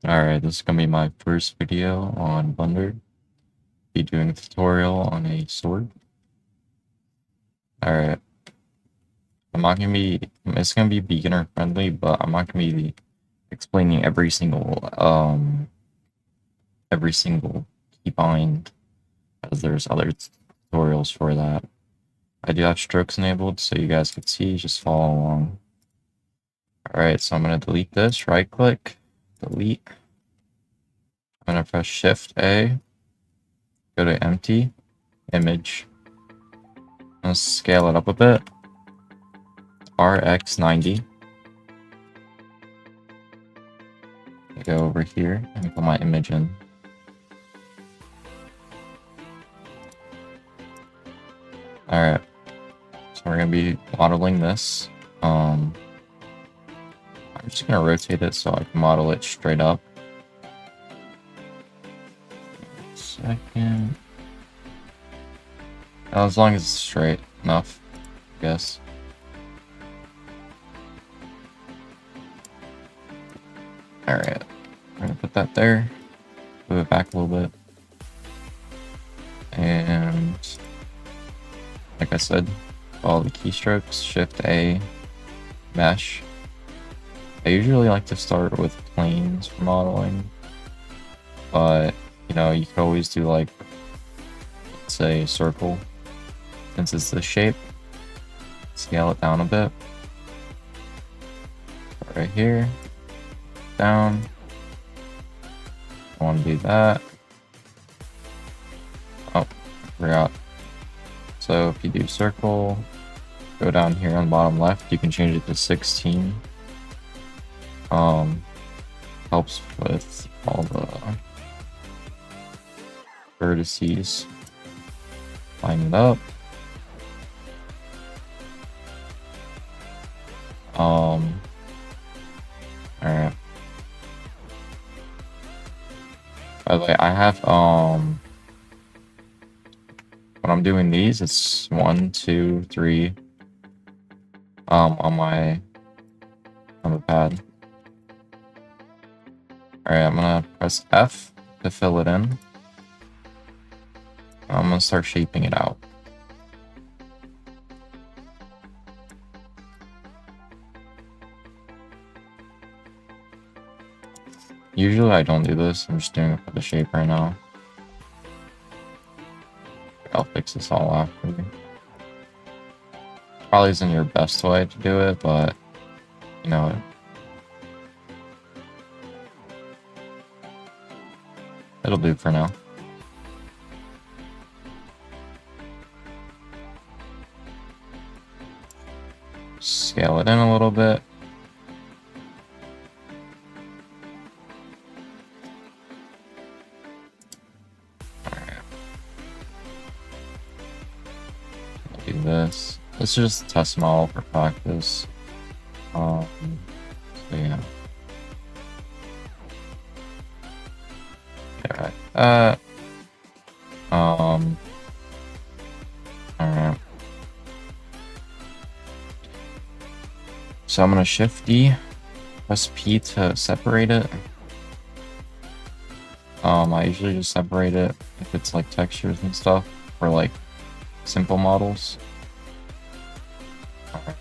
Alright, this is gonna be my first video on Blender. Be doing a tutorial on a sword. Alright, it's gonna be beginner friendly, but I'm not gonna be explaining every single keybind, as there's other tutorials for that. I do have strokes enabled, so you guys can see, just follow along. Alright, so I'm gonna delete this, right click, delete. I'm gonna press Shift A, go to empty, image. Let's scale it up a bit. RX90. I go over here and put my image in. Alright, so we're gonna be modeling this. I'm just gonna rotate it so I can model it straight up. Second. As long as it's straight enough, I guess. Alright, we're gonna put that there. Move it back a little bit. And like I said, follow the keystrokes, Shift A, mesh. I usually like to start with planes for modeling, but you know, you could always do like, let's say, a circle. Since it's this shape, scale it down a bit. Right here, down. I want to do that. Oh, I forgot. So if you do circle, go down here on the bottom left, you can change it to 16. Helps with all the vertices. Line it up. Alright. By the way, I have when I'm doing these, it's 1, 2, 3 on the pad. Alright, I'm gonna press F to fill it in. I'm gonna start shaping it out. Usually I don't do this, I'm just doing it for the shape right now. I'll fix this all after. Probably isn't your best way to do it, but you know, it'll do for now. Scale it in a little bit. Do this. This is just a test model for practice. So yeah. Alright. Alright. So I'm gonna Shift D, press P to separate it. I usually just separate it if it's like textures and stuff for like simple models. Alright.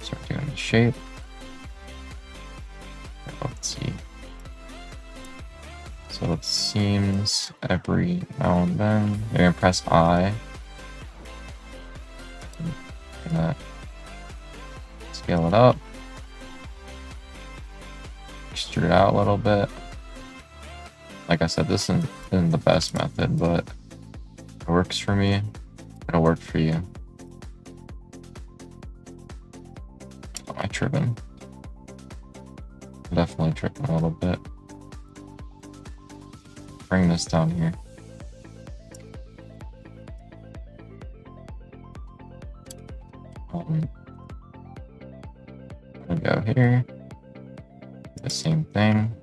Start doing the shape. Let's see. So it seems every now and then. You're gonna press I. Gonna scale it up. Extrude out a little bit. Like I said, this isn't the best method, but it works for me. It'll work for you. Am I tripping? Definitely tripping a little bit. Bring this down here. I'm gonna go here. Do the same thing.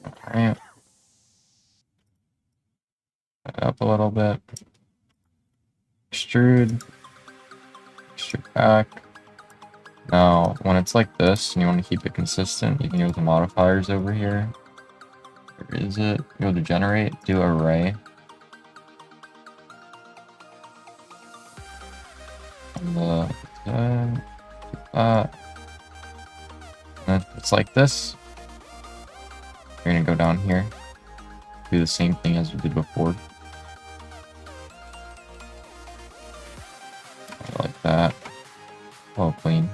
Alright. Put it up a little bit. Extrude. Extrude back. Now, when it's like this, and you want to keep it consistent, you can go with the modifiers over here. Where is it? Go to generate, do array. And and if it's like this, you're gonna go down here, do the same thing as we did before. Like that. Oh, clean.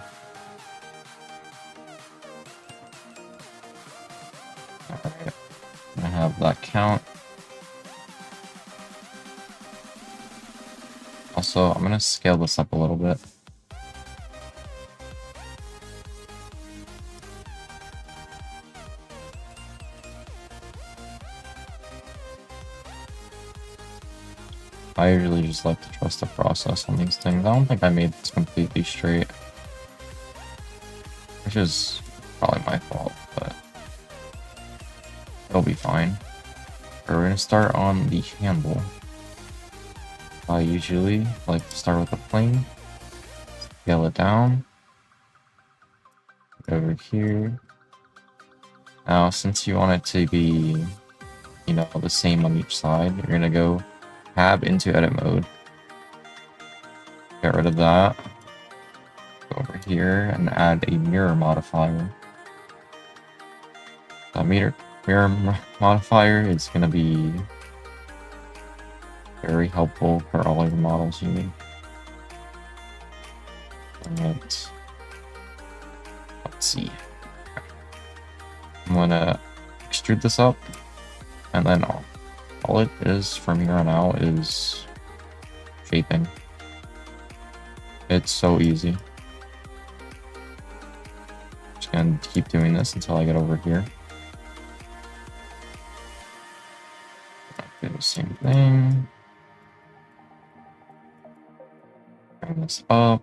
Alright. I have that count. Also, I'm gonna scale this up a little bit. I usually just like to trust the process on these things. I don't think I made this completely straight. Which is probably my fault, but it'll be fine. We're gonna start on the handle. I usually like to start with a plane, scale it down, over here. Now, since you want it to be, you know, the same on each side, you're gonna go tab into edit mode. Get rid of that. Go over here and add a mirror modifier. That mirror modifier is gonna be very helpful for all your models you need. Alright. Let's see. I'm gonna extrude this up, and then all it is from here on out is shaping. It's so easy. Just gonna keep doing this until I get over here. Do the same thing. Bring this up.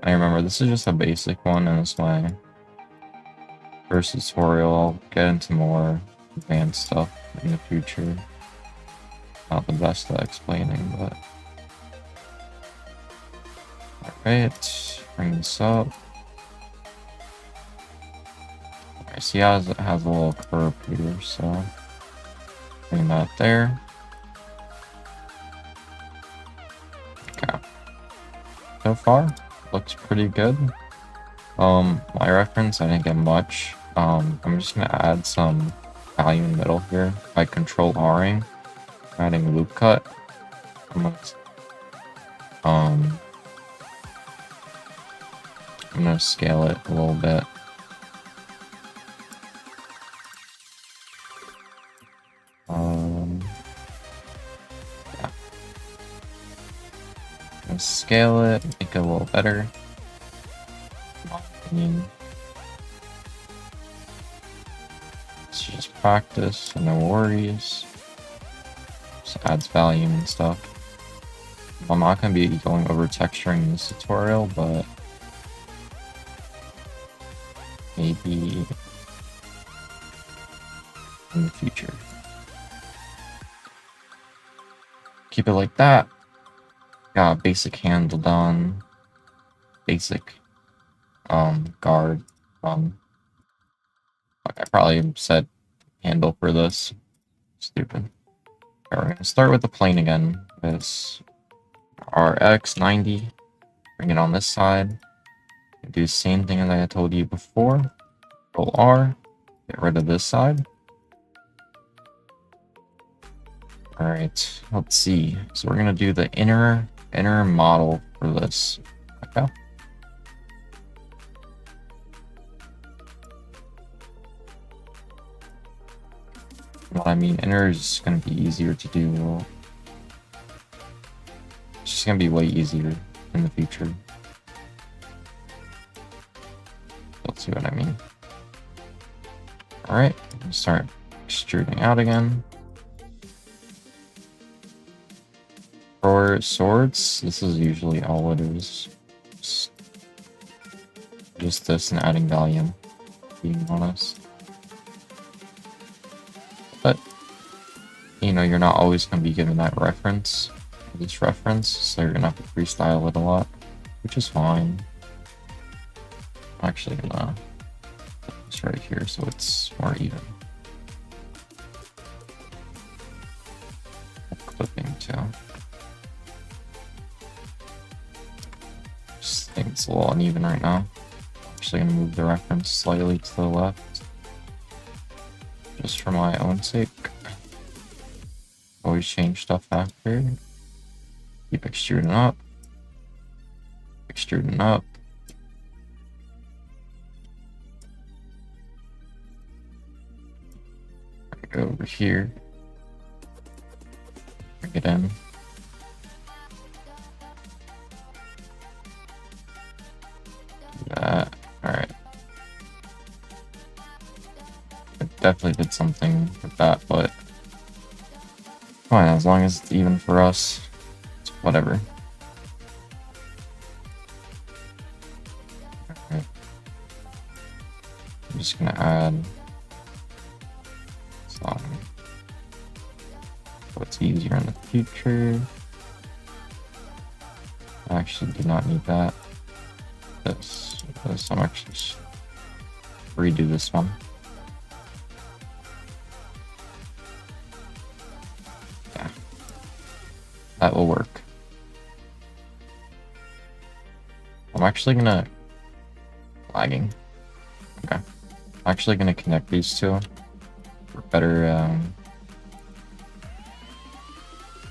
And remember, this is just a basic one, and this my first tutorial. I'll get into more advanced stuff in the future. Not the best at explaining, but... Alright, bring this up. I see how it has a little curve here, so... Bring that there. Okay. So far, looks pretty good. My reference, I didn't get much. I'm just gonna add some value in the middle here by control Ring, adding loop cut. I'm gonna scale it a little bit. Yeah. Gonna scale it, make it a little better. In my opinion. It's just practice, no worries. Just adds value and stuff. I'm not going to be going over texturing in this tutorial, but maybe in the future. Keep it like that. Got a basic handle done. Basic guard. I probably said handle for this. Stupid. Okay, we're gonna start with the plane again. It's RX 90. Bring it on this side. Do the same thing as I had told you before. Control R. Get rid of this side. Alright, let's see. So we're gonna do the inner model for this. Okay. What I mean, inner is gonna be easier to do. It's just gonna be way easier in the future. Let's see what I mean. Alright, start extruding out again. For swords, this is usually all it is. Just this and adding volume, being honest. But, you know, you're not always going to be given that reference, this reference, so you're going to have to freestyle it a lot, which is fine. I'm actually gonna put this right here so it's more even. Clipping too. Just think it's a little uneven right now. Actually gonna move the reference slightly to the left. Just for my own sake. Always change stuff after. Keep extruding up. Extruding up. Go over here. Bring it in. Do that. Alright. It definitely did something with that, but fine, as long as it's even for us, it's whatever. Alright. I'm just gonna add some so it's easier in the future. I actually do not need that. This I'm actually just redo this one. Yeah, that will work. I'm actually gonna lagging. Okay, I'm actually gonna connect these two for better,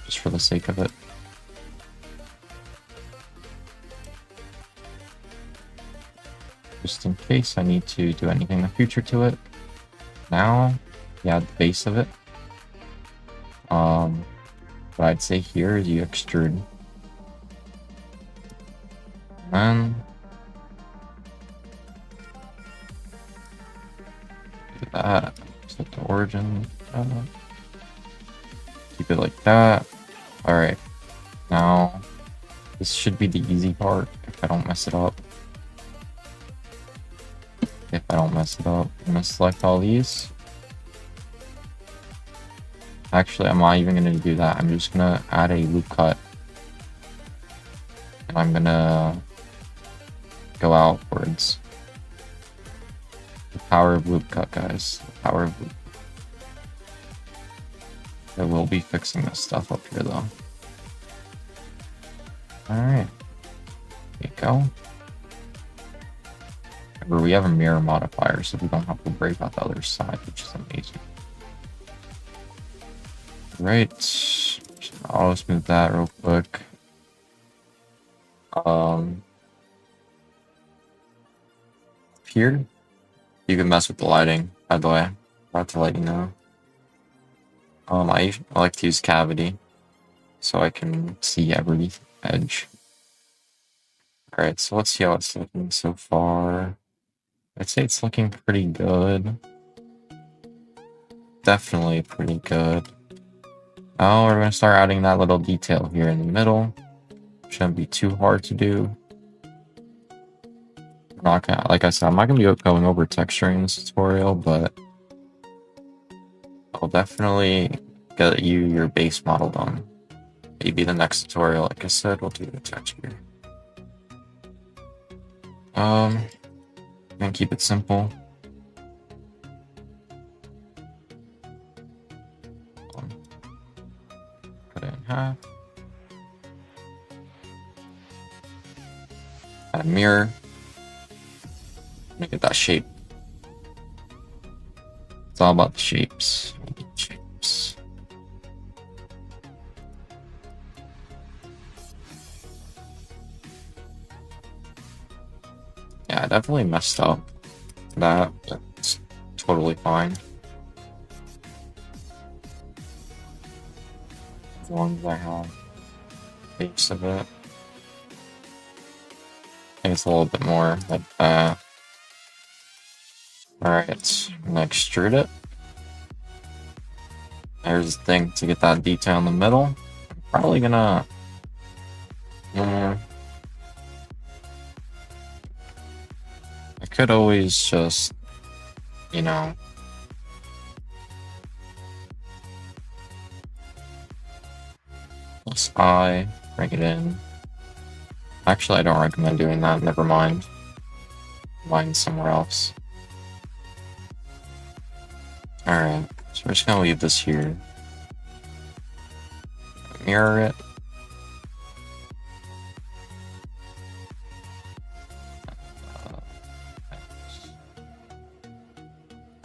just for the sake of it. Just in case I need to do anything in the future to it. Now, yeah, the base of it. What I'd say here is you extrude. And then do that. Set the origin. Keep it like that. Alright. Now, this should be the easy part if I don't mess it up. I'm gonna select all these. Actually, I'm not even gonna do that. I'm just gonna add a loop cut. And I'm gonna go outwards. The power of loop cut, guys. The power of loop. I will be fixing this stuff up here, though. Alright. There you go. Remember, we have a mirror modifier, so we don't have to worry about the other side, which is amazing. Right. I'll smooth that real quick. Here, you can mess with the lighting, by the way. About to let you know. I like to use cavity, so I can see every edge. Alright, so let's see how it's looking so far. I'd say it's looking pretty good. Definitely pretty good. Now we're going to start adding that little detail here in the middle. Shouldn't be too hard to do. I'm not gonna, like I said, I'm not going to be going over texturing in this tutorial, but I'll definitely get you your base model done. Maybe the next tutorial, like I said, we'll do the texture. And keep it simple. Cut it in half. Add a mirror. Make it that shape. It's all about the shapes. Shapes. Yeah, I definitely messed up that, but it's totally fine. As long as I have a base of it. I think it's a little bit more like that. Alright, I'm gonna extrude it. There's the thing to get that detail in the middle. I'm probably gonna... I could always just, you know... Plus I, bring it in. Actually, I don't recommend doing that, never mind. mine somewhere else. Alright, so we're just gonna leave this here. Mirror it.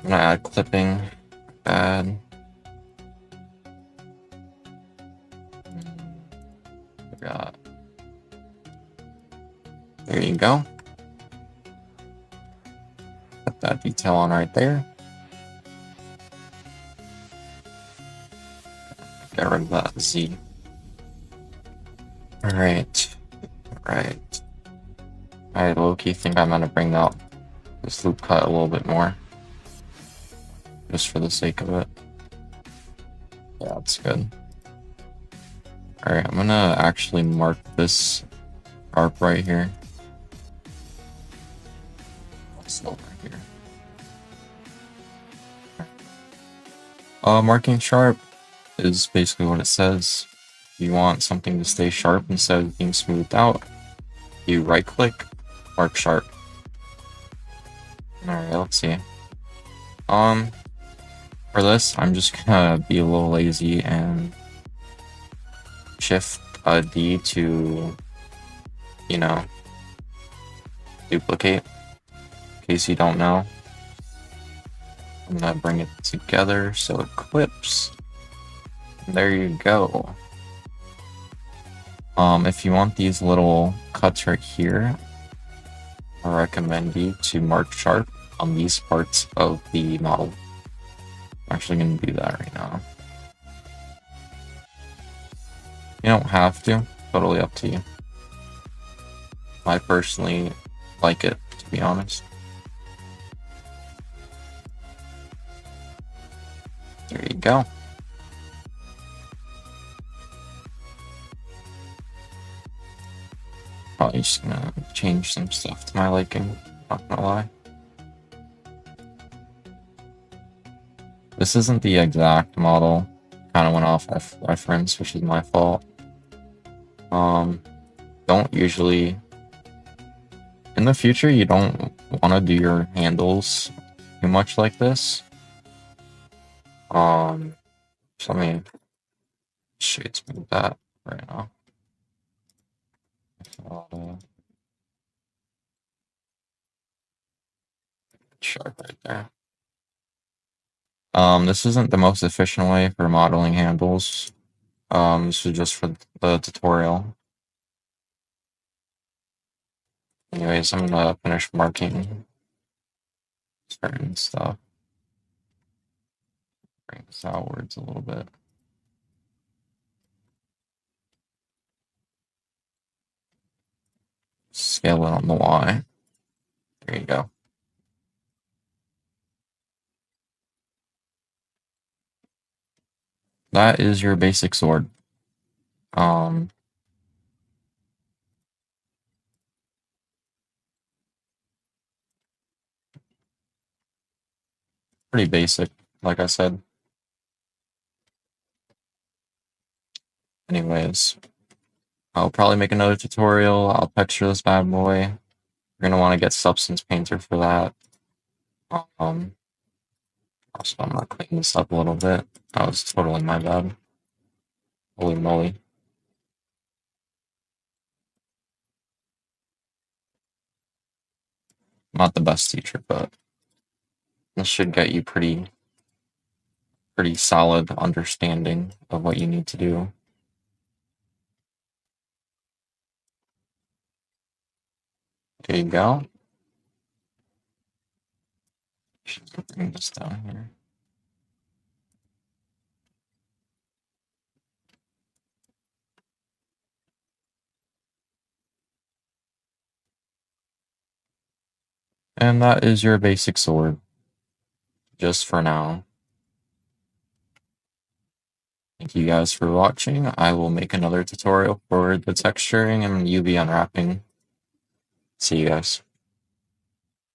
I'm gonna add clipping. Bad. Forgot. There you go. Put that detail on right there. Get rid of that Z. Alright. Right. I low-key think I'm gonna bring out this loop cut a little bit more. Just for the sake of it. Yeah, that's good. Alright, I'm gonna actually mark this sharp right here. What's over here? Marking sharp is basically what it says. If you want something to stay sharp instead of being smoothed out, you right click, mark sharp. Alright, let's see. For this, I'm just gonna be a little lazy and shift D to, you know, duplicate, in case you don't know. I'm gonna bring it together so it clips. And there you go. If you want these little cuts right here, I recommend you to mark sharp on these parts of the model. I'm actually going to do that right now. You don't have to, totally up to you. I personally like it, to be honest. There you go. Probably just gonna change some stuff to my liking, not gonna lie. This isn't the exact model, kind of went off reference, which is my fault. Don't usually, in the future, you don't want to do your handles too much like this. So let me shade smooth that right now. Sharp right there. This isn't the most efficient way for modeling handles. This is just for the tutorial. Anyways, I'm gonna finish marking certain stuff. Bring this outwards a little bit. Scale it on the Y. There you go. That is your basic sword. Pretty basic, like I said. Anyways, I'll probably make another tutorial. I'll texture this bad boy. You're gonna want to get Substance Painter for that. Also, I'm gonna clean this up a little bit. That was totally my bad. Holy moly. Not the best teacher, but this should get you pretty solid understanding of what you need to do. There you go. Should bring this down here. And that is your basic sword. Just for now. Thank you guys for watching. I will make another tutorial for the texturing and UV unwrapping. See you guys.